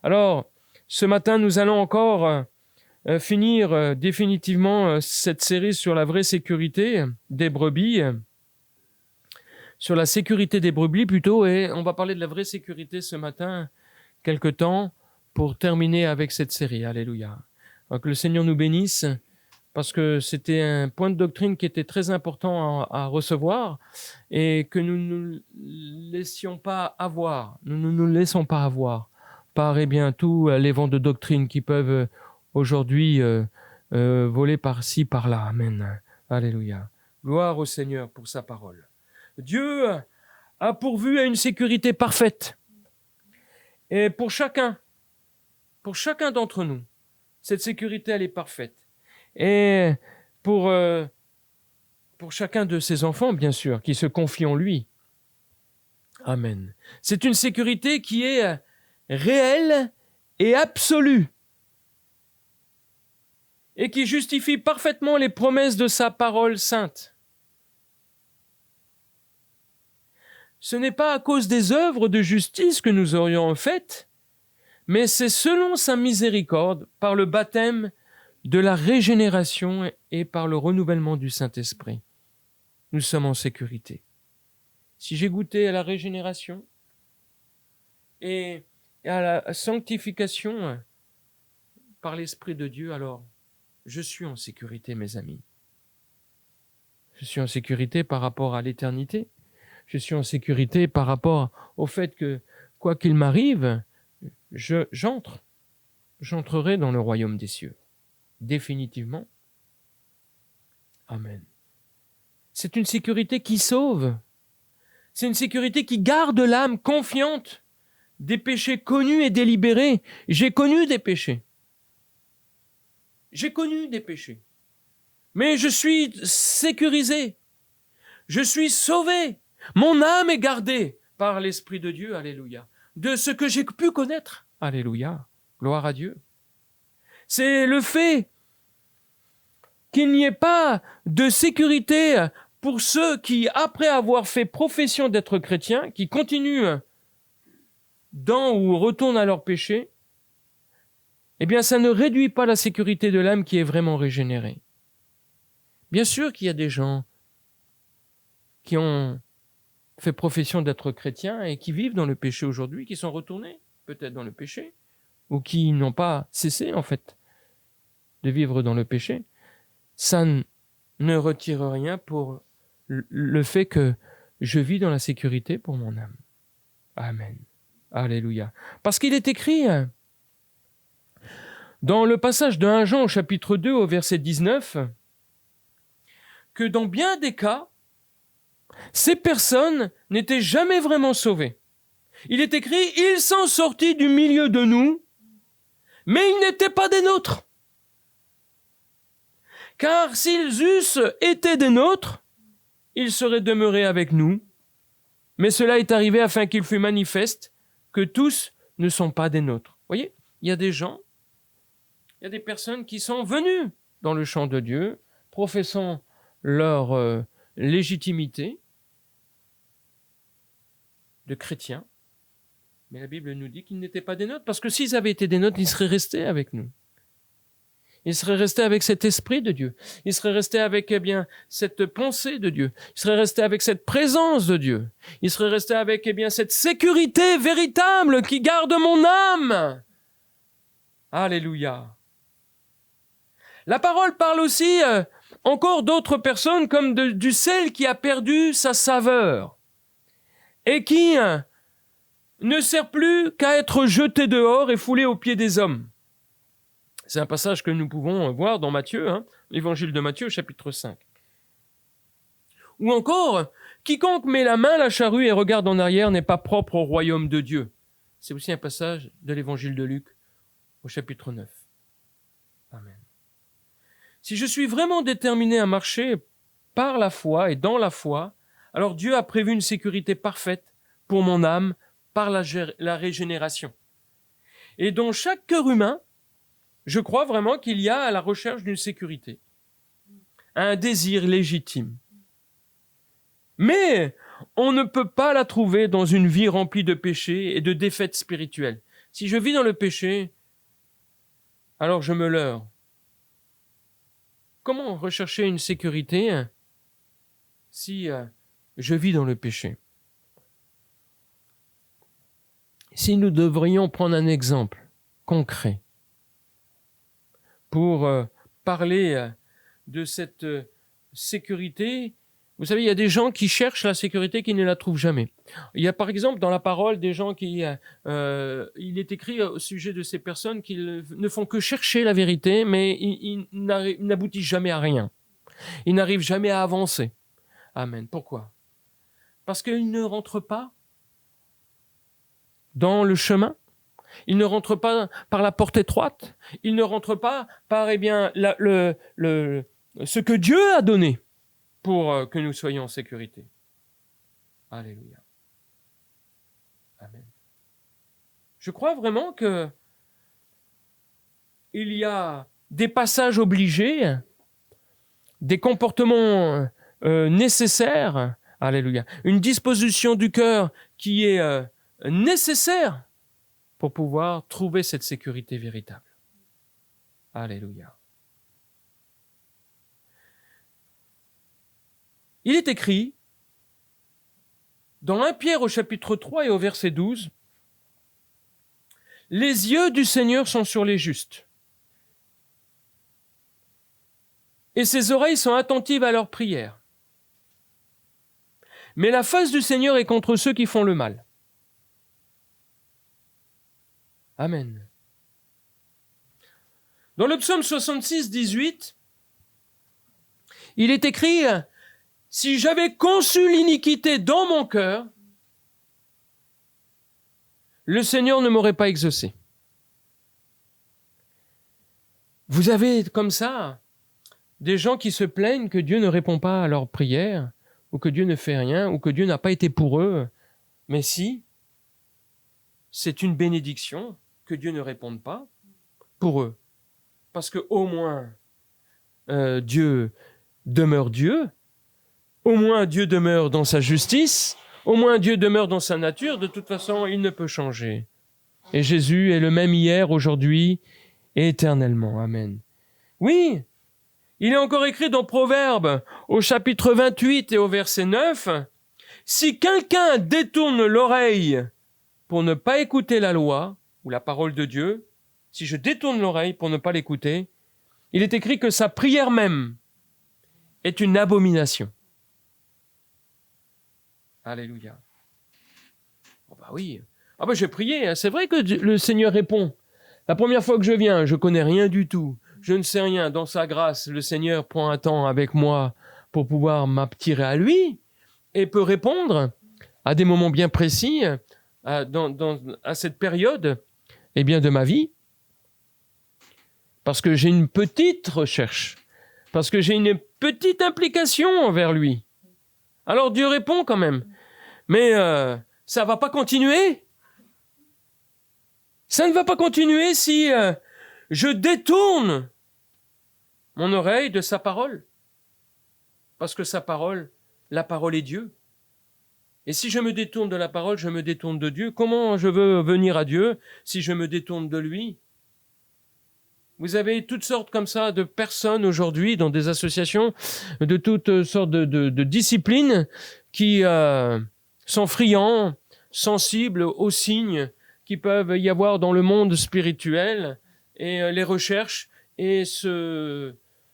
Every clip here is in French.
Alors, ce matin, nous allons encore finir définitivement cette série sur la vraie sécurité des brebis, sur la sécurité des brebis plutôt, et on va parler de la vraie sécurité ce matin, quelque temps, pour terminer avec cette série. Alléluia. Alors que le Seigneur nous bénisse, parce que c'était un point de doctrine qui était très important à recevoir, et que nous ne nous laissions pas avoir, nous ne nous laissons pas avoir par tous les vents de doctrine qui peuvent aujourd'hui voler par-ci, par-là. Amen. Alléluia. Gloire au Seigneur pour sa parole. Dieu a pourvu à une sécurité parfaite. Et pour chacun d'entre nous, cette sécurité, elle est parfaite. Et pour chacun de ses enfants, bien sûr, qui se confient en lui. Amen. C'est une sécurité qui est réelle et absolue et qui justifie parfaitement les promesses de sa parole sainte. Ce n'est pas à cause des œuvres de justice que nous aurions faites, mais c'est selon sa miséricorde, par le baptême de la régénération et par le renouvellement du Saint-Esprit. Nous sommes en sécurité. Si j'ai goûté à la régénération et à la sanctification par l'Esprit de Dieu, alors je suis en sécurité, mes amis. Je suis en sécurité par rapport à l'éternité. Je suis en sécurité par rapport au fait que, quoi qu'il m'arrive, j'entrerai dans le royaume des cieux. Définitivement. Amen. C'est une sécurité qui sauve. C'est une sécurité qui garde l'âme confiante des péchés connus et délibérés. J'ai connu des péchés. Mais je suis sécurisé. Je suis sauvé. Mon âme est gardée par l'Esprit de Dieu. Alléluia. De ce que j'ai pu connaître. Alléluia. Gloire à Dieu. C'est le fait qu'il n'y ait pas de sécurité pour ceux qui, après avoir fait profession d'être chrétiens, qui continuent dans ou retournent à leur péché, eh bien, ça ne réduit pas la sécurité de l'âme qui est vraiment régénérée. Bien sûr qu'il y a des gens qui ont fait profession d'être chrétiens et qui vivent dans le péché aujourd'hui, qui sont retournés peut-être dans le péché, ou qui n'ont pas cessé, en fait, de vivre dans le péché. Ça ne retire rien pour le fait que je vis dans la sécurité pour mon âme. Amen. Alléluia. Parce qu'il est écrit dans le passage de 1 Jean au chapitre 2 au verset 19 que dans bien des cas, ces personnes n'étaient jamais vraiment sauvées. Il est écrit « Ils sont sortis du milieu de nous, mais ils n'étaient pas des nôtres. Car s'ils eussent été des nôtres, ils seraient demeurés avec nous. Mais cela est arrivé afin qu'il fût manifeste que tous ne sont pas des nôtres. » Vous voyez, il y a des gens, il y a des personnes qui sont venues dans le champ de Dieu, professant leur légitimité de chrétiens. Mais la Bible nous dit qu'ils n'étaient pas des nôtres, parce que s'ils avaient été des nôtres, ils seraient restés avec nous. Ils seraient restés avec cet esprit de Dieu. Ils seraient restés avec cette pensée de Dieu. Ils seraient restés avec cette présence de Dieu. Ils seraient restés avec cette sécurité véritable qui garde mon âme. Alléluia. La parole parle aussi encore d'autres personnes comme du sel qui a perdu sa saveur et qui ne sert plus qu'à être jeté dehors et foulé aux pieds des hommes. C'est un passage que nous pouvons voir dans Matthieu, l'évangile de Matthieu, chapitre 5. Ou encore, quiconque met la main à la charrue et regarde en arrière n'est pas propre au royaume de Dieu. C'est aussi un passage de l'évangile de Luc, au chapitre 9. Amen. Si je suis vraiment déterminé à marcher par la foi et dans la foi, alors Dieu a prévu une sécurité parfaite pour mon âme par la régénération. Et dans chaque cœur humain, je crois vraiment qu'il y a à la recherche d'une sécurité, un désir légitime. Mais on ne peut pas la trouver dans une vie remplie de péchés et de défaites spirituelles. Si je vis dans le péché, alors je me leurre. Comment rechercher une sécurité si je vis dans le péché? Si nous devrions prendre un exemple concret pour parler de cette sécurité, vous savez, il y a des gens qui cherchent la sécurité qui ne la trouvent jamais. Il y a par exemple dans la parole des gens qui... il est écrit au sujet de ces personnes qui ne font que chercher la vérité, mais ils n'aboutissent jamais à rien. Ils n'arrivent jamais à avancer. Amen. Pourquoi? Parce qu'ils ne rentrent pas dans le chemin. Ils ne rentrent pas par la porte étroite. Ils ne rentrent pas par ce que Dieu a donné pour que nous soyons en sécurité. Alléluia. Amen. Je crois vraiment que il y a des passages obligés, des comportements nécessaires. Alléluia. Une disposition du cœur qui est nécessaire pour pouvoir trouver cette sécurité véritable. Alléluia. Il est écrit dans 1 Pierre au chapitre 3 et au verset 12, « Les yeux du Seigneur sont sur les justes, et ses oreilles sont attentives à leurs prières. Mais la face du Seigneur est contre ceux qui font le mal. » Amen. Dans le psaume 66, 18, il est écrit « Si j'avais conçu l'iniquité dans mon cœur, le Seigneur ne m'aurait pas exaucé. » Vous avez comme ça des gens qui se plaignent que Dieu ne répond pas à leurs prières, ou que Dieu ne fait rien, ou que Dieu n'a pas été pour eux. Mais si, c'est une bénédiction que Dieu ne réponde pas pour eux. Parce que au moins, Dieu demeure Dieu, au moins Dieu demeure dans sa justice, au moins Dieu demeure dans sa nature, de toute façon, il ne peut changer. Et Jésus est le même hier, aujourd'hui et éternellement. Amen. Oui, il est encore écrit dans Proverbes, au chapitre 28 et au verset 9, « Si quelqu'un détourne l'oreille pour ne pas écouter la loi, ou la parole de Dieu, si je détourne l'oreille pour ne pas l'écouter, il est écrit que sa prière même est une abomination. » Alléluia. Oh bah oui. Ah bah j'ai prié, c'est vrai que le Seigneur répond. La première fois que je viens, je connais rien du tout. Je ne sais rien. Dans sa grâce, le Seigneur prend un temps avec moi pour pouvoir m'attirer à lui et peut répondre à des moments bien précis, à cette période de ma vie. Parce que j'ai une petite recherche. Parce que j'ai une petite implication envers lui. Alors Dieu répond quand même. Mais ça ne va pas continuer. Ça ne va pas continuer si je détourne mon oreille de sa parole. Parce que sa parole, la parole est Dieu. Et si je me détourne de la parole, je me détourne de Dieu. Comment je veux venir à Dieu si je me détourne de lui? Vous avez toutes sortes comme ça de personnes aujourd'hui dans des associations de toutes sortes de disciplines qui sont friands, sensibles aux signes qui peuvent y avoir dans le monde spirituel et les recherchent et se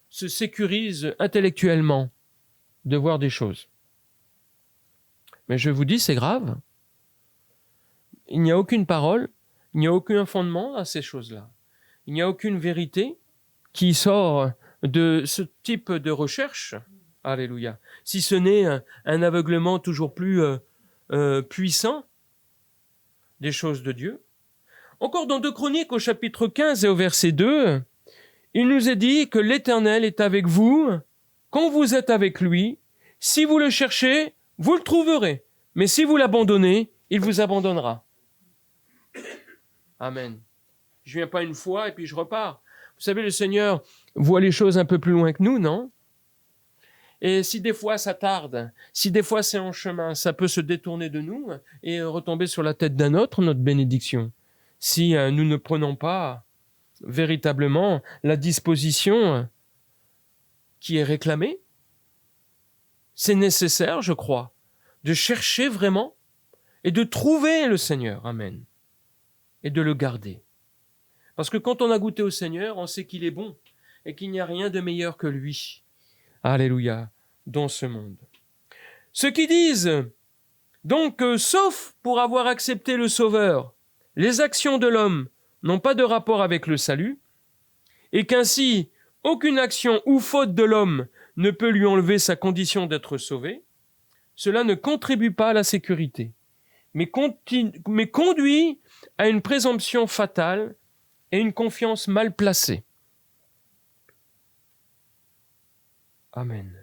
sécurisent intellectuellement de voir des choses. Mais je vous dis, c'est grave. Il n'y a aucune parole, il n'y a aucun fondement à ces choses-là. Il n'y a aucune vérité qui sort de ce type de recherche. Alléluia. Si ce n'est un aveuglement toujours plus puissant des choses de Dieu. Encore dans 2 Chroniques au chapitre 15 et au verset 2, il nous est dit que l'Éternel est avec vous quand vous êtes avec lui. Si vous le cherchez, vous le trouverez. Mais si vous l'abandonnez, il vous abandonnera. Amen. Je viens pas une fois et puis je repars. Vous savez, le Seigneur voit les choses un peu plus loin que nous, non? Et si des fois ça tarde, si des fois c'est en chemin, ça peut se détourner de nous et retomber sur la tête d'un autre, notre bénédiction. si nous ne prenons pas véritablement la disposition qui est réclamée. C'est nécessaire, je crois, de chercher vraiment et de trouver le Seigneur. Amen. Et de le garder. Parce que quand on a goûté au Seigneur, on sait qu'il est bon et qu'il n'y a rien de meilleur que lui. Alléluia, dans ce monde. Ceux qui disent donc sauf pour avoir accepté le Sauveur, les actions de l'homme n'ont pas de rapport avec le salut, et qu'ainsi aucune action ou faute de l'homme ne peut lui enlever sa condition d'être sauvé, cela ne contribue pas à la sécurité, mais conduit à une présomption fatale et une confiance mal placée. Amen.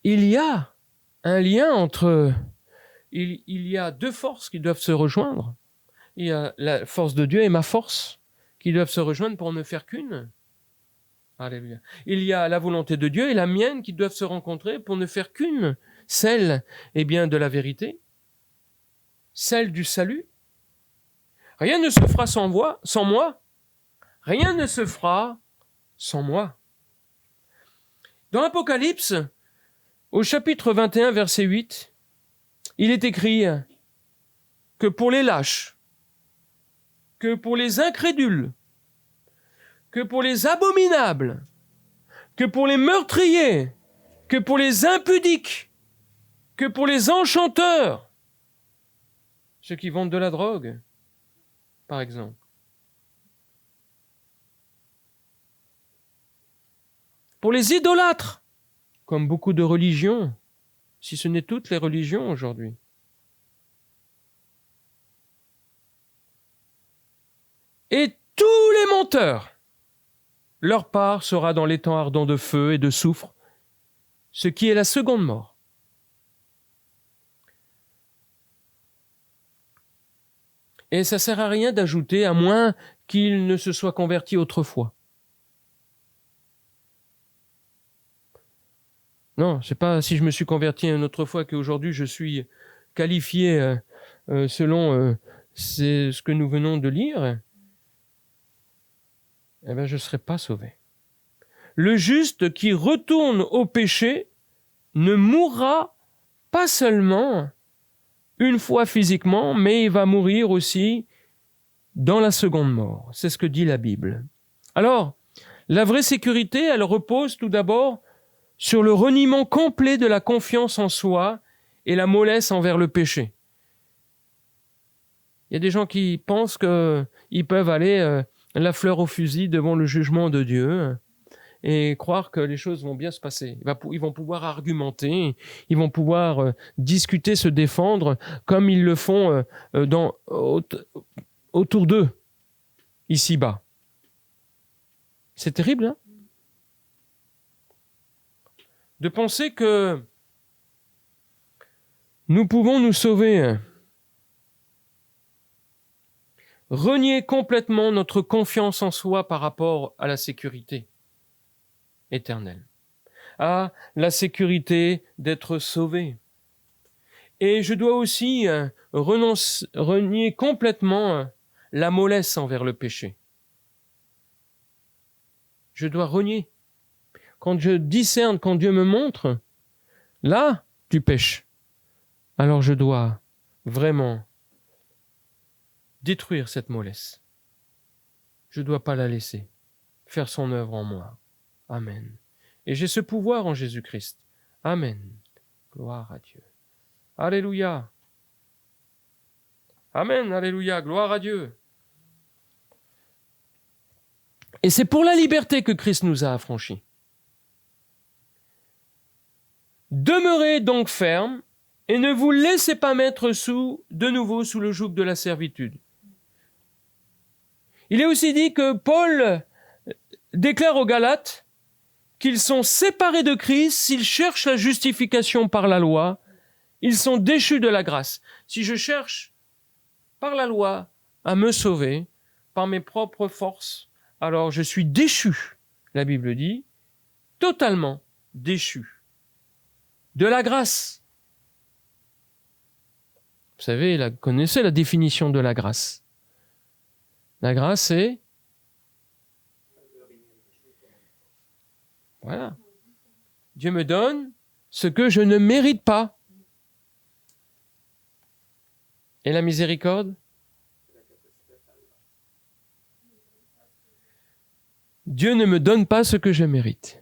Il y a un lien entre... Il y a deux forces qui doivent se rejoindre. Il y a la force de Dieu et ma force qui doivent se rejoindre pour ne faire qu'une. Alléluia. Il y a la volonté de Dieu et la mienne qui doivent se rencontrer pour ne faire qu'une. Celle, de la vérité. Celle du salut. Rien ne se fera sans moi. Rien ne se fera sans moi. Dans l'Apocalypse, au chapitre 21, verset 8, il est écrit que pour les lâches, que pour les incrédules, que pour les abominables, que pour les meurtriers, que pour les impudiques, que pour les enchanteurs, ceux qui vendent de la drogue, par exemple, pour les idolâtres, comme beaucoup de religions, si ce n'est toutes les religions aujourd'hui. Et tous les menteurs, leur part sera dans l'étang ardent de feu et de soufre, ce qui est la seconde mort. Et ça ne sert à rien d'ajouter, à moins qu'il ne se soit converti autrefois. Non, c'est pas si je me suis converti une autre fois qu'aujourd'hui je suis qualifié selon ce que nous venons de lire. Je ne serai pas sauvé. Le juste qui retourne au péché ne mourra pas seulement une fois physiquement, mais il va mourir aussi dans la seconde mort. C'est ce que dit la Bible. Alors, la vraie sécurité, elle repose tout d'abord sur le reniement complet de la confiance en soi et la mollesse envers le péché. Il y a des gens qui pensent qu'ils peuvent aller la fleur au fusil devant le jugement de Dieu et croire que les choses vont bien se passer. Ils vont pouvoir argumenter, ils vont pouvoir discuter, se défendre comme ils le font autour d'eux, ici-bas. C'est terrible, hein ? De penser que nous pouvons nous sauver. Renier complètement notre confiance en soi par rapport à la sécurité éternelle, à la sécurité d'être sauvé. Et je dois aussi renier complètement la mollesse envers le péché. Je dois renier. Quand je discerne, quand Dieu me montre, là, tu pèches. Alors je dois vraiment détruire cette mollesse. Je ne dois pas la laisser faire son œuvre en moi. Amen. Et j'ai ce pouvoir en Jésus-Christ. Amen. Gloire à Dieu. Alléluia. Amen. Alléluia. Gloire à Dieu. Et c'est pour la liberté que Christ nous a affranchis. Demeurez donc fermes et ne vous laissez pas mettre de nouveau sous le joug de la servitude. Il est aussi dit que Paul déclare aux Galates qu'ils sont séparés de Christ s'ils cherchent la justification par la loi, ils sont déchus de la grâce. Si je cherche par la loi à me sauver, par mes propres forces, alors je suis déchu, la Bible dit, totalement déchu de la grâce. Vous savez, vous connaissez la définition de la grâce. La grâce, c'est... Voilà. Dieu me donne ce que je ne mérite pas. Et la miséricorde? Dieu ne me donne pas ce que je mérite.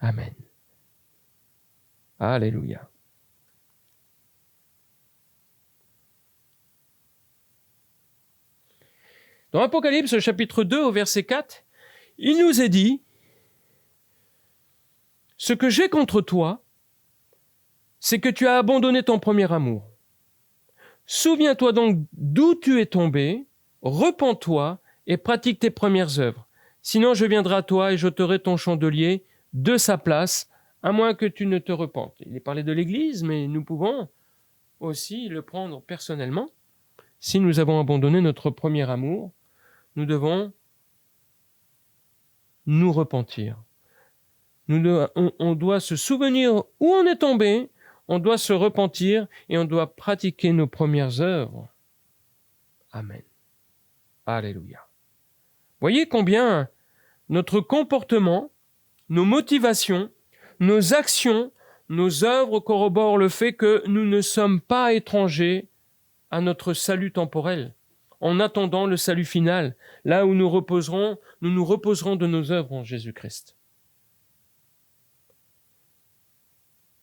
Amen. Alléluia. Dans Apocalypse chapitre 2 au verset 4, il nous est dit: « Ce que j'ai contre toi, c'est que tu as abandonné ton premier amour. Souviens-toi donc d'où tu es tombé, repens-toi et pratique tes premières œuvres. Sinon je viendrai à toi et j'ôterai ton chandelier de sa place, à moins que tu ne te repentes. » Il est parlé de l'Église, mais nous pouvons aussi le prendre personnellement. Si nous avons abandonné notre premier amour, nous devons nous repentir. On doit se souvenir où on est tombé, on doit se repentir et on doit pratiquer nos premières œuvres. Amen. Alléluia. Voyez combien notre comportement, nos motivations, nos actions, nos œuvres corroborent le fait que nous ne sommes pas étrangers à notre salut temporel, en attendant le salut final, là où nous nous reposerons de nos œuvres en Jésus-Christ.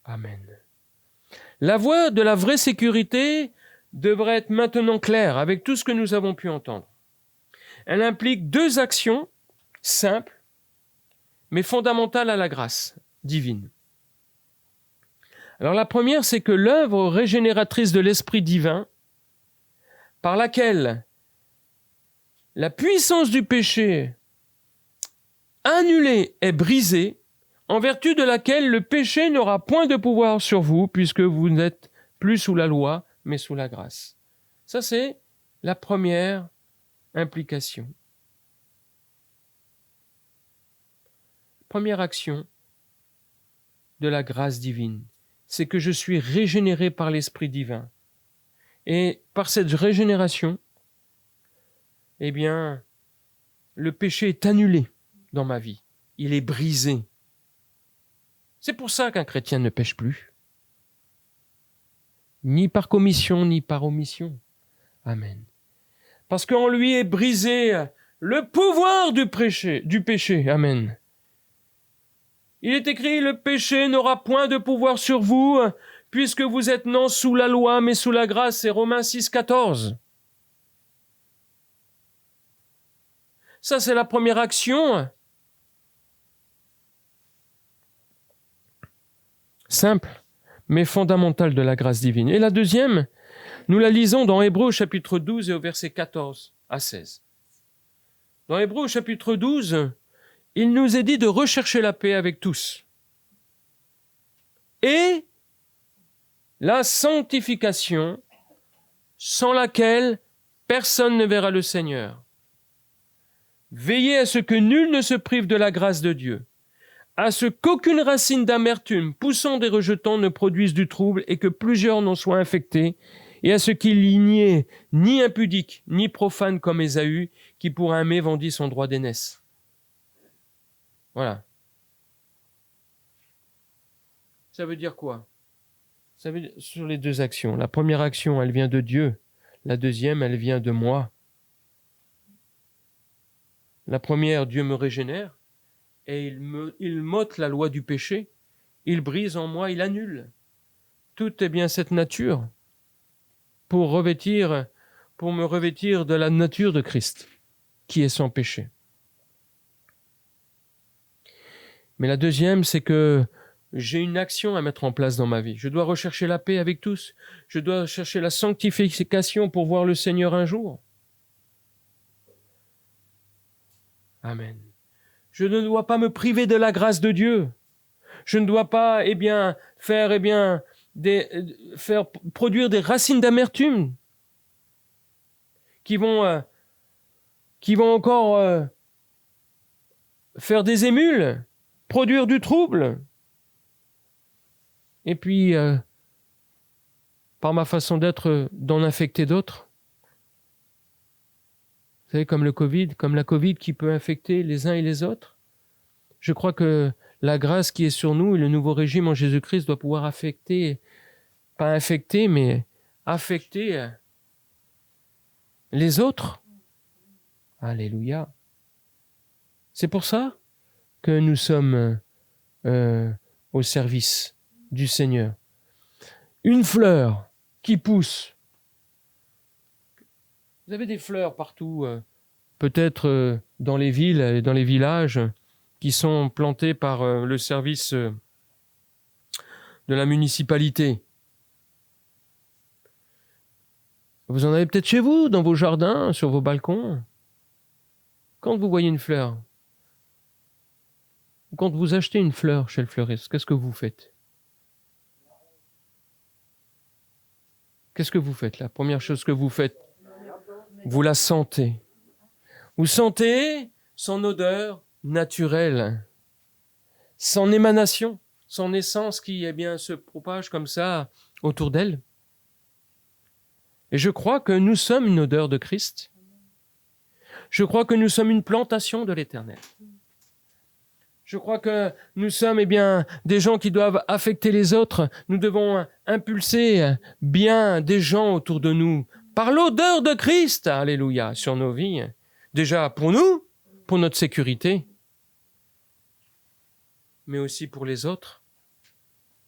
Amen. La voie de la vraie sécurité devrait être maintenant claire avec tout ce que nous avons pu entendre. Elle implique 2 actions simples, mais fondamentales à la grâce divine. Alors la première, c'est que l'œuvre régénératrice de l'Esprit divin, par laquelle la puissance du péché annulée est brisée, en vertu de laquelle le péché n'aura point de pouvoir sur vous, puisque vous n'êtes plus sous la loi, mais sous la grâce. Ça, c'est la première implication. Première action de la grâce divine, c'est que je suis régénéré par l'Esprit divin. Et par cette régénération, eh bien, le péché est annulé dans ma vie. Il est brisé. C'est pour ça qu'un chrétien ne pêche plus. Ni par commission, ni par omission. Amen. Parce qu'en lui est brisé le pouvoir du péché. Amen. Il est écrit: « Le péché n'aura point de pouvoir sur vous, puisque vous êtes non sous la loi, mais sous la grâce. » C'est Romains 6, 14. Ça, c'est la première action. Simple, mais fondamentale de la grâce divine. Et la deuxième, nous la lisons dans Hébreux chapitre 12 et au verset 14 à 16. Dans Hébreux chapitre 12, il nous est dit de rechercher la paix avec tous. Et la sanctification, sans laquelle personne ne verra le Seigneur. Veillez à ce que nul ne se prive de la grâce de Dieu, à ce qu'aucune racine d'amertume poussant des rejetons ne produise du trouble et que plusieurs n'en soient infectés, et à ce qu'il n'y ait ni impudique, ni profane comme Ésaü, qui pour un mets vendit son droit d'aînesse. Voilà. Ça veut dire quoi? Ça veut dire, sur les 2 actions. La première action, elle vient de Dieu. La deuxième, elle vient de moi. La première, Dieu me régénère et il m'ôte la loi du péché. Il brise en moi, il annule. Tout est bien cette nature pour me revêtir de la nature de Christ, qui est sans péché. Mais la deuxième, c'est que j'ai une action à mettre en place dans ma vie. Je dois rechercher la paix avec tous. Je dois chercher la sanctification pour voir le Seigneur un jour. Amen. Je ne dois pas me priver de la grâce de Dieu. Je ne dois pas, faire produire des racines d'amertume qui vont encore faire des émules, produire du trouble. Et puis, par ma façon d'être, d'en infecter d'autres. Vous savez, comme le Covid, comme la Covid qui peut infecter les uns et les autres. Je crois que la grâce qui est sur nous et le nouveau régime en Jésus-Christ doit pouvoir affecter, pas infecter, mais affecter les autres. Alléluia. C'est pour ça que nous sommes au service du Seigneur. Une fleur qui pousse. Vous avez des fleurs partout, peut-être dans les villes et dans les villages, qui sont plantées par le service de la municipalité. Vous en avez peut-être chez vous, dans vos jardins, sur vos balcons. Quand vous voyez une fleur, ou quand vous achetez une fleur chez le fleuriste, qu'est-ce que vous faites? Qu'est-ce que vous faites? La première chose que vous faites, vous la sentez. Vous sentez son odeur naturelle, son émanation, son essence qui se propage comme ça autour d'elle. Et je crois que nous sommes une odeur de Christ. Je crois que nous sommes une plantation de l'Éternel. Je crois que nous sommes des gens qui doivent affecter les autres. Nous devons impulser bien des gens autour de nous par l'odeur de Christ, alléluia, sur nos vies. Déjà pour nous, pour notre sécurité, mais aussi pour les autres.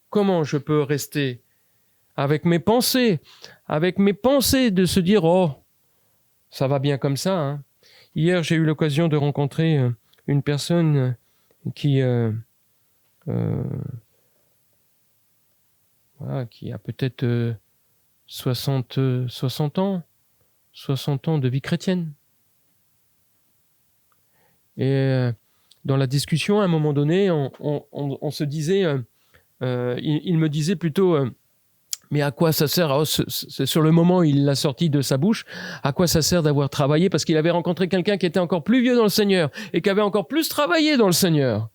Comment je peux rester avec mes pensées de se dire « Oh, ça va bien comme ça. Hein. » Hier, j'ai eu l'occasion de rencontrer une personne qui a peut-être 60 ans de vie chrétienne. Et dans la discussion, à un moment donné, on se disait, il me disait plutôt, mais à quoi ça sert? C'est sur le moment, il l'a sorti de sa bouche. À quoi ça sert d'avoir travaillé? Parce qu'il avait rencontré quelqu'un qui était encore plus vieux dans le Seigneur et qui avait encore plus travaillé dans le Seigneur.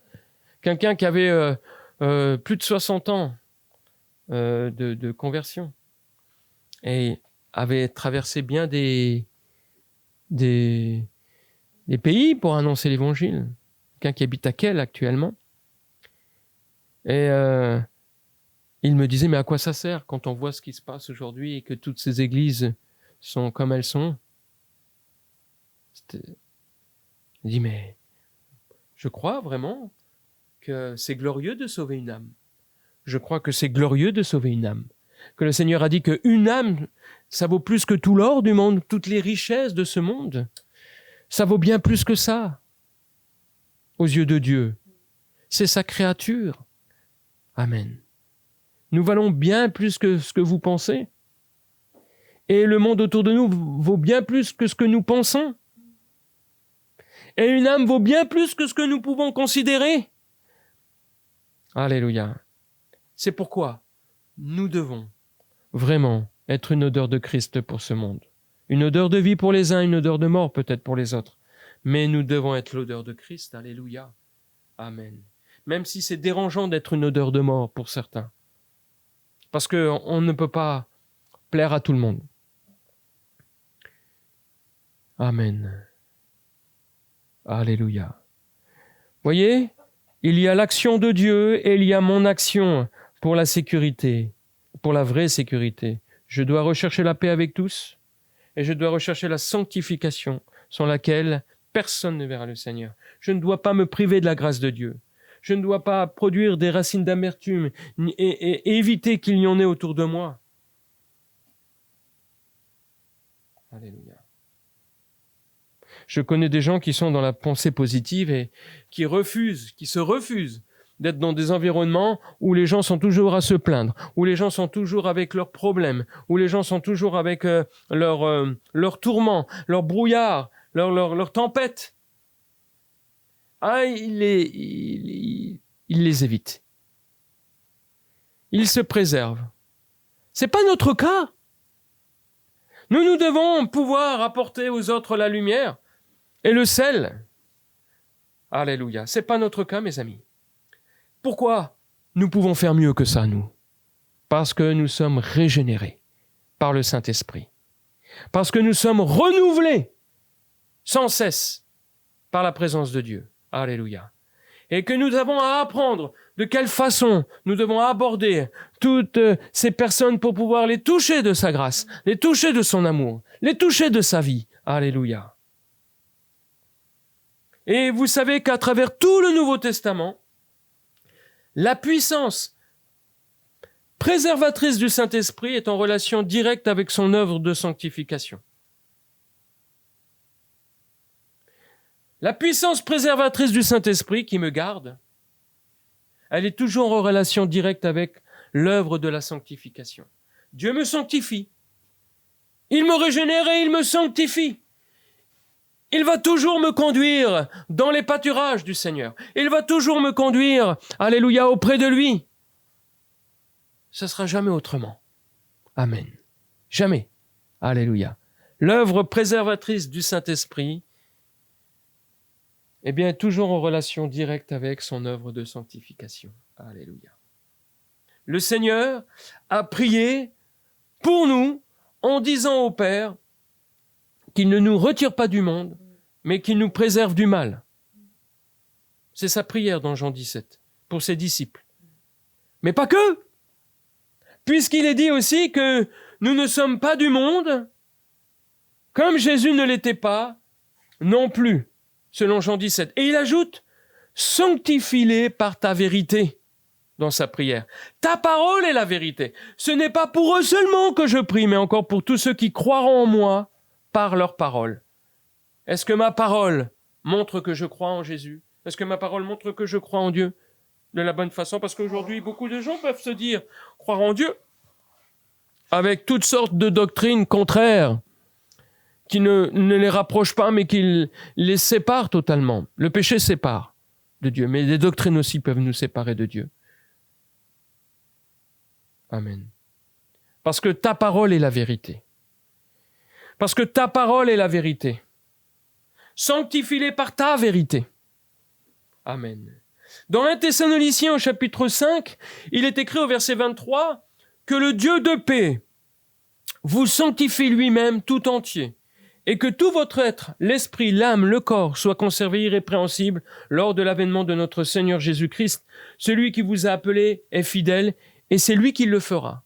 Quelqu'un qui avait plus de 60 ans de conversion et avait traversé bien des pays pour annoncer l'Évangile. Quelqu'un qui habite à Quel actuellement. Et il me disait, mais à quoi ça sert quand on voit ce qui se passe aujourd'hui et que toutes ces églises sont comme elles sont? Il dit, mais je crois vraiment que c'est glorieux de sauver une âme. Je crois que c'est glorieux de sauver une âme. Que le Seigneur a dit qu'une âme, ça vaut plus que tout l'or du monde, toutes les richesses de ce monde. Ça vaut bien plus que ça, aux yeux de Dieu. C'est sa créature. Amen. Nous valons bien plus que ce que vous pensez. Et le monde autour de nous vaut bien plus que ce que nous pensons. Et une âme vaut bien plus que ce que nous pouvons considérer. Alléluia. C'est pourquoi nous devons vraiment être une odeur de Christ pour ce monde. Une odeur de vie pour les uns, une odeur de mort peut-être pour les autres. Mais nous devons être l'odeur de Christ. Alléluia. Amen. Même si c'est dérangeant d'être une odeur de mort pour certains. Parce qu'on ne peut pas plaire à tout le monde. Amen. Alléluia. Voyez, il y a l'action de Dieu et il y a mon action pour la sécurité, pour la vraie sécurité. Je dois rechercher la paix avec tous et je dois rechercher la sanctification sans laquelle personne ne verra le Seigneur. Je ne dois pas me priver de la grâce de Dieu. Je ne dois pas produire des racines d'amertume et éviter qu'il y en ait autour de moi. Alléluia. Je connais des gens qui sont dans la pensée positive et qui se refusent d'être dans des environnements où les gens sont toujours à se plaindre, où les gens sont toujours avec leurs problèmes, où les gens sont toujours avec leurs tourments, leurs brouillards, leurs tempêtes. Ah, il les évite. Il se préserve. C'est pas notre cas. Nous devons pouvoir apporter aux autres la lumière et le sel. Alléluia. C'est pas notre cas, mes amis. Pourquoi nous pouvons faire mieux que ça, nous? Parce que nous sommes régénérés. par le Saint-Esprit. Parce que nous sommes renouvelés sans cesse par la présence de Dieu. Alléluia. Et que nous avons à apprendre de quelle façon nous devons aborder toutes ces personnes pour pouvoir les toucher de sa grâce, les toucher de son amour, les toucher de sa vie. Alléluia. Et vous savez qu'à travers tout le Nouveau Testament, la puissance préservatrice du Saint-Esprit est en relation directe avec son œuvre de sanctification. La puissance préservatrice du Saint-Esprit qui me garde, elle est toujours en relation directe avec l'œuvre de la sanctification. Dieu me sanctifie. Il me régénère et il me sanctifie. Il va toujours me conduire dans les pâturages du Seigneur. Il va toujours me conduire, alléluia, auprès de lui. Ce ne sera jamais autrement. Amen. Jamais. Alléluia. L'œuvre préservatrice du Saint-Esprit, eh bien, toujours en relation directe avec son œuvre de sanctification. Alléluia. Le Seigneur a prié pour nous en disant au Père qu'il ne nous retire pas du monde, mais qu'il nous préserve du mal. C'est sa prière dans Jean 17, pour ses disciples. Mais pas que, puisqu'il est dit aussi que nous ne sommes pas du monde, comme Jésus ne l'était pas, non plus, selon Jean 17. Et il ajoute, sanctifie-les par ta vérité, dans sa prière. Ta parole est la vérité. Ce n'est pas pour eux seulement que je prie, mais encore pour tous ceux qui croiront en moi par leur parole. Est-ce que ma parole montre que je crois en Jésus? Est-ce que ma parole montre que je crois en Dieu de la bonne façon? Parce qu'aujourd'hui, beaucoup de gens peuvent se dire croire en Dieu avec toutes sortes de doctrines contraires qui ne les rapprochent pas, mais qui les séparent totalement. Le péché sépare de Dieu, mais les doctrines aussi peuvent nous séparer de Dieu. Amen. Parce que ta parole est la vérité. Parce que ta parole est la vérité. Sanctifie-les par ta vérité. Amen. Dans 1 Thessaloniciens au chapitre 5, il est écrit au verset 23 que le Dieu de paix vous sanctifie lui-même tout entier et que tout votre être, l'esprit, l'âme, le corps, soit conservé irrépréhensible lors de l'avènement de notre Seigneur Jésus-Christ. Celui qui vous a appelé est fidèle et c'est lui qui le fera.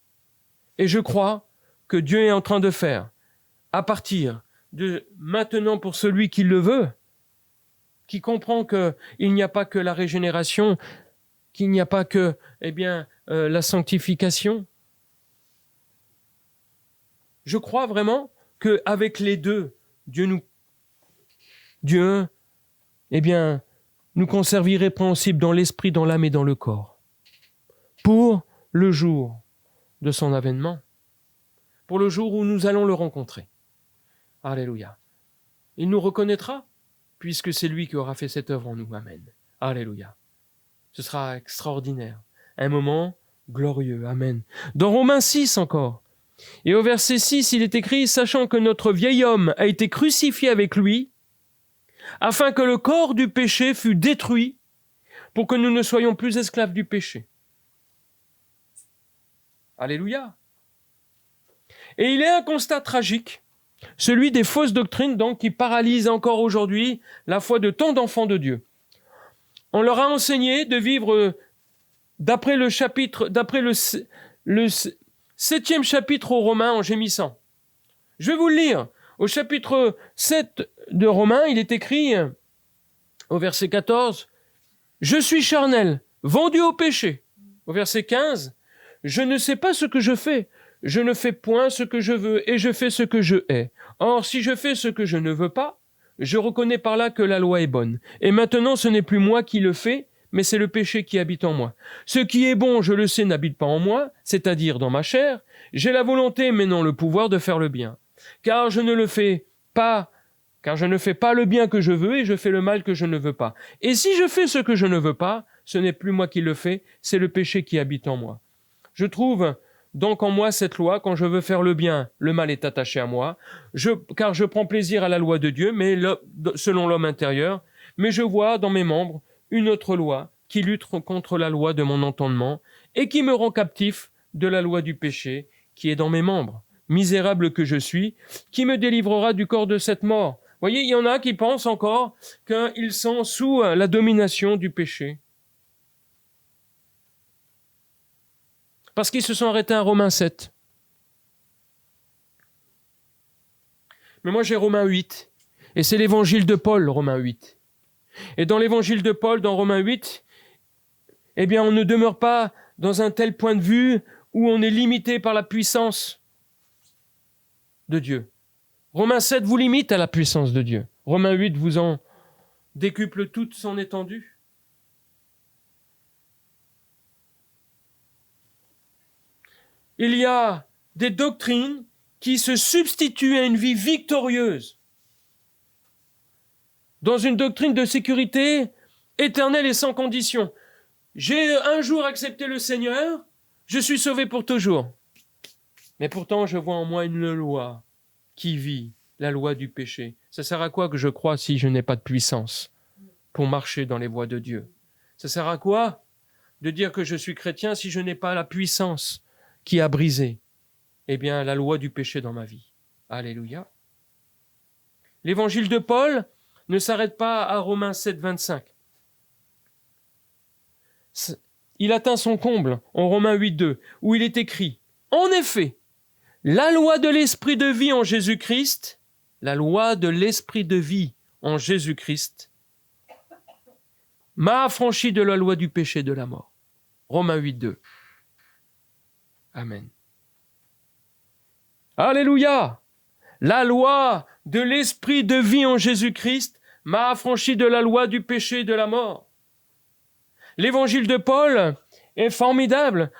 Et je crois que Dieu est en train de faire, à partir de maintenant pour celui qui le veut, qui comprend qu'il n'y a pas que la régénération, qu'il n'y a pas que la sanctification. Je crois vraiment qu'avec les deux, Dieu nous conserve irrépréhensibles dans l'esprit, dans l'âme et dans le corps, pour le jour de son avènement, pour le jour où nous allons le rencontrer. Alléluia. Il nous reconnaîtra, puisque c'est lui qui aura fait cette œuvre en nous. Amen. Alléluia. Ce sera extraordinaire. Un moment glorieux. Amen. Dans Romains 6 encore, et au verset 6, il est écrit « Sachant que notre vieil homme a été crucifié avec lui, afin que le corps du péché fût détruit, pour que nous ne soyons plus esclaves du péché. » Alléluia. Et il est un constat tragique, celui des fausses doctrines donc qui paralysent encore aujourd'hui la foi de tant d'enfants de Dieu. On leur a enseigné de vivre d'après le 7e chapitre aux Romains en gémissant. Je vais vous le lire. Au chapitre 7 de Romains, il est écrit au verset 14 « Je suis charnel, vendu au péché ». Au verset 15 « Je ne sais pas ce que je fais. Je ne fais point ce que je veux et je fais ce que je hais. Or, si je fais ce que je ne veux pas, je reconnais par là que la loi est bonne. Et maintenant, ce n'est plus moi qui le fais, mais c'est le péché qui habite en moi. Ce qui est bon, je le sais, n'habite pas en moi, c'est-à-dire dans ma chair. J'ai la volonté, mais non le pouvoir de faire le bien. Car je ne fais pas le bien que je veux et je fais le mal que je ne veux pas. Et si je fais ce que je ne veux pas, ce n'est plus moi qui le fais, c'est le péché qui habite en moi. Je trouve donc en moi cette loi, quand je veux faire le bien, le mal est attaché à moi, car je prends plaisir à la loi de Dieu, mais selon l'homme intérieur, mais je vois dans mes membres une autre loi qui lutte contre la loi de mon entendement et qui me rend captif de la loi du péché qui est dans mes membres. misérable que je suis, qui me délivrera du corps de cette mort? Vous voyez, il y en a qui pensent encore qu'ils sont sous la domination du péché. Parce qu'ils se sont arrêtés à Romains 7. Mais moi j'ai Romains 8, et c'est l'évangile de Paul, Romains 8. Et dans l'évangile de Paul, dans Romains 8, eh bien on ne demeure pas dans un tel point de vue où on est limité par la puissance de Dieu. Romains 7 vous limite à la puissance de Dieu. Romains 8 vous en décuple toute son étendue. Il y a des doctrines qui se substituent à une vie victorieuse dans une doctrine de sécurité éternelle et sans condition. J'ai un jour accepté le Seigneur, je suis sauvé pour toujours. Mais pourtant, je vois en moi une loi qui vit, la loi du péché. Ça sert à quoi que je crois si je n'ai pas de puissance pour marcher dans les voies de Dieu? Ça sert à quoi de dire que je suis chrétien si je n'ai pas la puissance qui a brisé, eh bien, la loi du péché dans ma vie? Alléluia. L'évangile de Paul ne s'arrête pas à Romains 7, 25. Il atteint son comble en Romains 8, 2, où il est écrit « En effet, la loi de l'esprit de vie en Jésus-Christ, la loi de l'esprit de vie en Jésus-Christ, m'a affranchi de la loi du péché et de la mort. » Romains 8, 2. Amen. Alléluia! La loi de l'esprit de vie en Jésus-Christ m'a affranchi de la loi du péché et de la mort. L'évangile de Paul est formidable.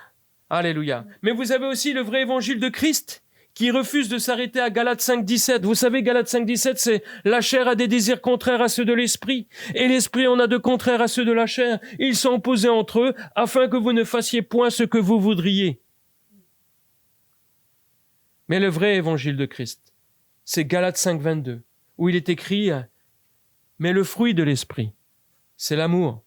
Alléluia. Mais vous avez aussi le vrai évangile de Christ qui refuse de s'arrêter à Galates 5, 17. Vous savez, Galates 5, 17, c'est la chair a des désirs contraires à ceux de l'esprit et l'esprit en a de contraires à ceux de la chair. Ils sont opposés entre eux afin que vous ne fassiez point ce que vous voudriez. Mais le vrai évangile de Christ, c'est Galates 5, 22, où il est écrit « Mais le fruit de l'esprit, c'est l'amour,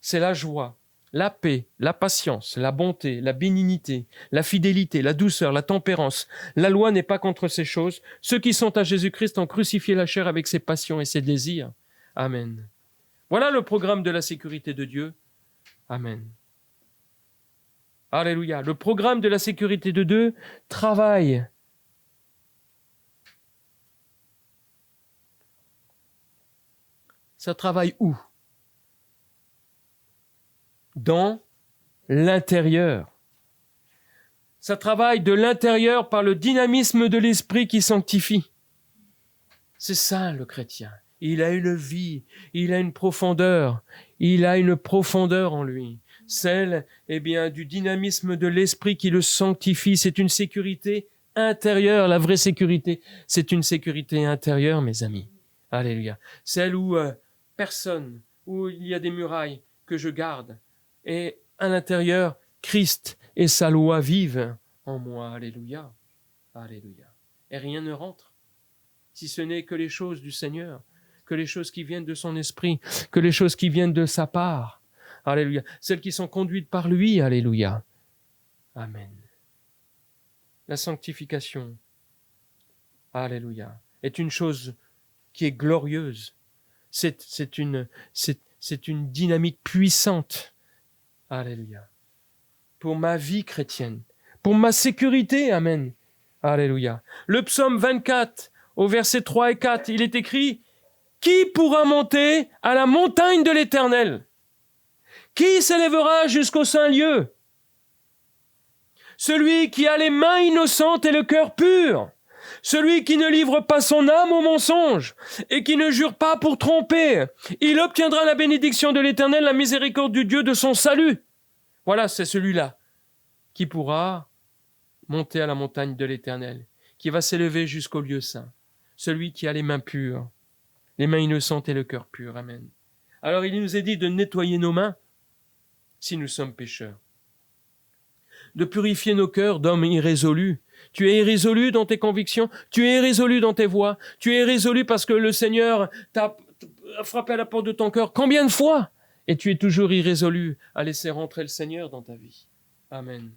c'est la joie, la paix, la patience, la bonté, la bénignité, la fidélité, la douceur, la tempérance. La loi n'est pas contre ces choses. Ceux qui sont à Jésus-Christ ont crucifié la chair avec ses passions et ses désirs. Amen. » Voilà le programme de la sécurité de Dieu. Amen. Alléluia. Le programme de la sécurité de Dieu travaille. Ça travaille où? Dans l'intérieur. Ça travaille de l'intérieur par le dynamisme de l'esprit qui sanctifie. C'est ça le chrétien. Il a une vie, il a une profondeur en lui. Celle, du dynamisme de l'esprit qui le sanctifie. C'est une sécurité intérieure. La vraie sécurité, c'est une sécurité intérieure, mes amis. Alléluia. Celle où où il y a des murailles que je garde. Et à l'intérieur, Christ et sa loi vivent en moi. Alléluia. Alléluia. Et rien ne rentre, si ce n'est que les choses du Seigneur, que les choses qui viennent de son esprit, que les choses qui viennent de sa part. Alléluia. Celles qui sont conduites par lui. Alléluia. Amen. La sanctification, alléluia, est une chose qui est glorieuse. C'est une dynamique puissante. Alléluia. Pour ma vie chrétienne, pour ma sécurité. Amen. Alléluia. Le psaume 24, au verset 3 et 4, il est écrit « Qui pourra monter à la montagne de l'Éternel? Qui s'élèvera jusqu'au saint lieu? Celui qui a les mains innocentes et le cœur pur, celui qui ne livre pas son âme au mensonge et qui ne jure pas pour tromper, il obtiendra la bénédiction de l'Éternel, la miséricorde du Dieu de son salut. » Voilà, c'est celui-là qui pourra monter à la montagne de l'Éternel, qui va s'élever jusqu'au lieu saint. Celui qui a les mains pures, les mains innocentes et le cœur pur. Amen. Alors il nous est dit de nettoyer nos mains si nous sommes pécheurs, de purifier nos cœurs d'hommes irrésolus. Tu es irrésolu dans tes convictions, tu es irrésolu dans tes voies, tu es irrésolu parce que le Seigneur t'a frappé à la porte de ton cœur. Combien de fois? Et tu es toujours irrésolu à laisser rentrer le Seigneur dans ta vie. Amen.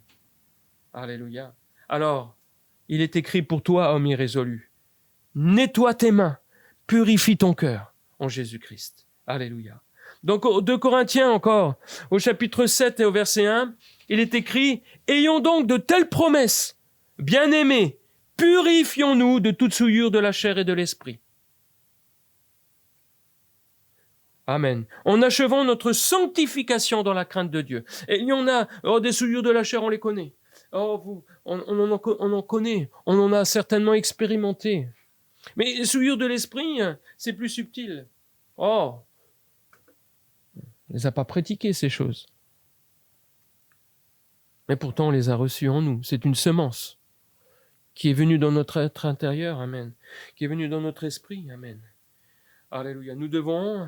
Alléluia. Alors, Il est écrit pour toi, homme irrésolu. Nettoie tes mains, purifie ton cœur en Jésus-Christ. Alléluia. Donc, au 2 Corinthiens encore, au chapitre 7 et au verset 1, il est écrit « Ayons donc de telles promesses, bien-aimés, purifions-nous de toute souillure de la chair et de l'esprit. » Amen. En achevant notre sanctification dans la crainte de Dieu. Et il y en a, des souillures de la chair, on les connaît. On en connaît, on en a certainement expérimenté. Mais les souillures de l'esprit, c'est plus subtil. On ne les a pas pratiquées, ces choses. Mais pourtant, on les a reçues en nous. C'est une semence qui est venue dans notre être intérieur, amen. Qui est venue dans notre esprit, amen. Alléluia. Nous devons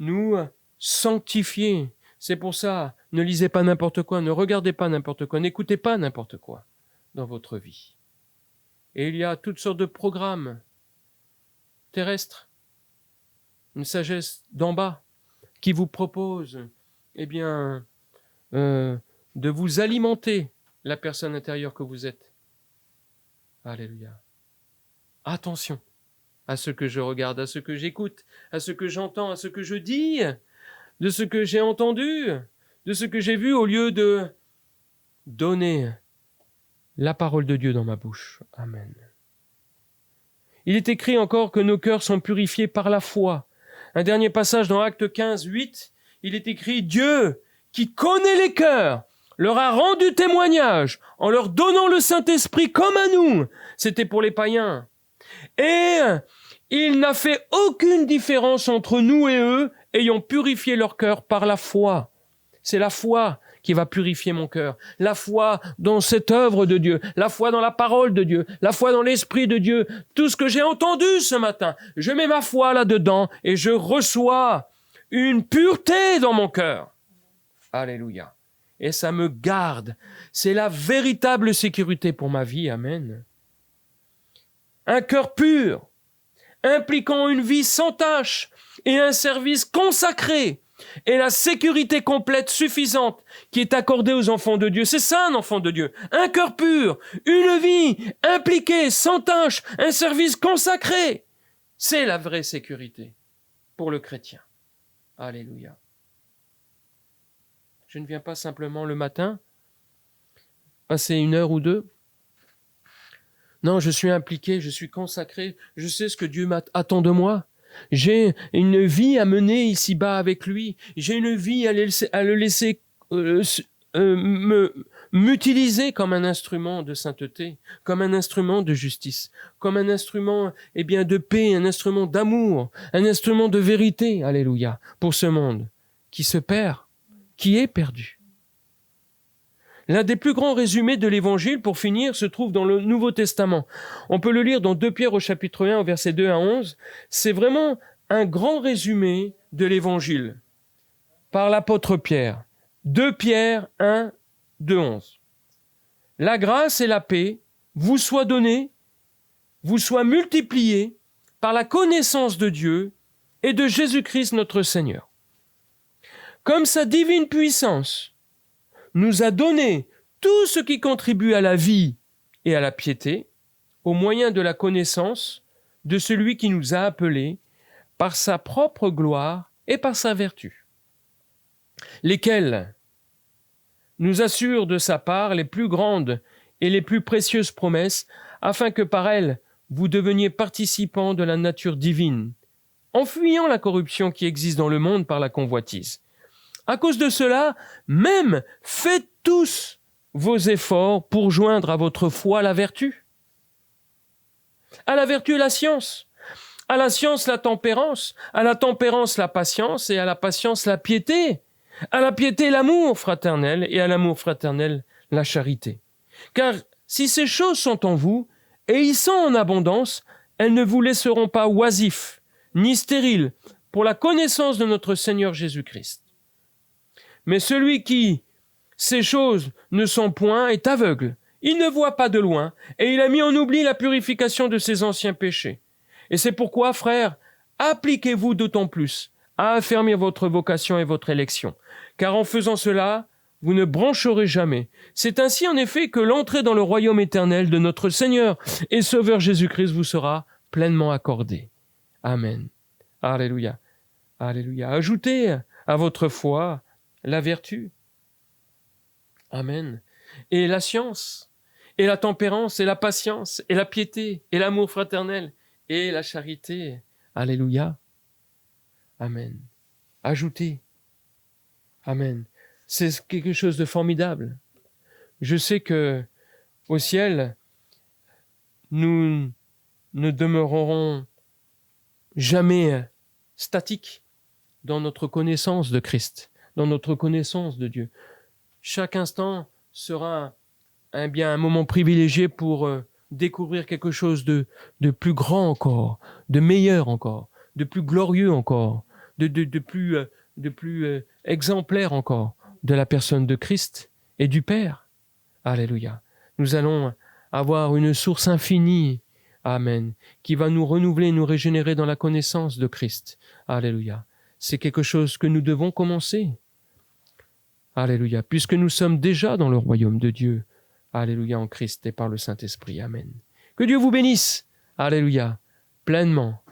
nous sanctifier. C'est pour ça, ne lisez pas n'importe quoi, ne regardez pas n'importe quoi, n'écoutez pas n'importe quoi dans votre vie. Et il y a toutes sortes de programmes terrestres, une sagesse d'en bas qui vous propose, de vous alimenter la personne intérieure que vous êtes. Alléluia. Attention à ce que je regarde, à ce que j'écoute, à ce que j'entends, à ce que je dis, de ce que j'ai entendu, de ce que j'ai vu, au lieu de donner la parole de Dieu dans ma bouche. Amen. Il est écrit encore que nos cœurs sont purifiés par la foi. Un dernier passage dans Actes 15, 8, il est écrit « Dieu, qui connaît les cœurs, leur a rendu témoignage en leur donnant le Saint-Esprit comme à nous. » C'était pour les païens. Et il n'a fait aucune différence entre nous et eux, ayant purifié leur cœur par la foi. C'est la foi qui va purifier mon cœur. La foi dans cette œuvre de Dieu, la foi dans la parole de Dieu, la foi dans l'Esprit de Dieu. Tout ce que j'ai entendu ce matin, je mets ma foi là-dedans et je reçois une pureté dans mon cœur. Alléluia. Et ça me garde. C'est la véritable sécurité pour ma vie. Amen. Un cœur pur, impliquant une vie sans tache et un service consacré et la sécurité complète suffisante qui est accordée aux enfants de Dieu. C'est ça un enfant de Dieu. Un cœur pur, une vie impliquée, sans tache, un service consacré. C'est la vraie sécurité pour le chrétien. Alléluia. Je ne viens pas simplement le matin, passer 1 heure ou 2. Non, je suis impliqué, je suis consacré, je sais ce que Dieu attend de moi. J'ai une vie à mener ici-bas avec lui. J'ai une vie à le laisser m'utiliser comme un instrument de sainteté, comme un instrument de justice, comme un instrument de paix, un instrument d'amour, un instrument de vérité, alléluia, pour ce monde qui se perd, qui est perdu. L'un des plus grands résumés de l'Évangile, pour finir, se trouve dans le Nouveau Testament. On peut le lire dans 2 Pierre au chapitre 1, au verset 2 à 11. C'est vraiment un grand résumé de l'Évangile par l'apôtre Pierre. 2 Pierre 1, 2, 11. La grâce et la paix vous soient données, vous soient multipliées par la connaissance de Dieu et de Jésus-Christ notre Seigneur. Comme sa divine puissance nous a donné tout ce qui contribue à la vie et à la piété, au moyen de la connaissance de celui qui nous a appelés par sa propre gloire et par sa vertu, lesquels nous assurent de sa part les plus grandes et les plus précieuses promesses, afin que par elles vous deveniez participants de la nature divine, en fuyant la corruption qui existe dans le monde par la convoitise. À cause de cela, même faites tous vos efforts pour joindre à votre foi la vertu. À la vertu, la science. À la science, la tempérance. À la tempérance, la patience. Et à la patience, la piété. À la piété, l'amour fraternel. Et à l'amour fraternel, la charité. Car si ces choses sont en vous, et y sont en abondance, elles ne vous laisseront pas oisifs, ni stériles, pour la connaissance de notre Seigneur Jésus-Christ. Mais celui qui, ces choses ne sont point, est aveugle. Il ne voit pas de loin, et il a mis en oubli la purification de ses anciens péchés. Et c'est pourquoi, frères, appliquez-vous d'autant plus à affermir votre vocation et votre élection. Car en faisant cela, vous ne brancherez jamais. C'est ainsi en effet que l'entrée dans le royaume éternel de notre Seigneur et Sauveur Jésus-Christ vous sera pleinement accordée. Amen. Alléluia. Alléluia. Ajoutez à votre foi la vertu. Amen. Et la science, et la tempérance, et la patience, et la piété, et l'amour fraternel, et la charité. Alléluia. Amen. Ajoutez. Amen. C'est quelque chose de formidable. Je sais que au ciel, nous ne demeurerons jamais statiques dans notre connaissance de Christ, dans notre connaissance de Dieu. Chaque instant sera un moment privilégié pour découvrir quelque chose de plus grand encore, de meilleur encore, de plus glorieux encore, de plus exemplaire encore de la personne de Christ et du Père. Alléluia. Nous allons avoir une source infinie, amen, qui va nous renouveler, nous régénérer dans la connaissance de Christ. Alléluia. C'est quelque chose que nous devons commencer. Alléluia. Puisque nous sommes déjà dans le royaume de Dieu. Alléluia, en Christ et par le Saint-Esprit. Amen. Que Dieu vous bénisse. Alléluia. Pleinement.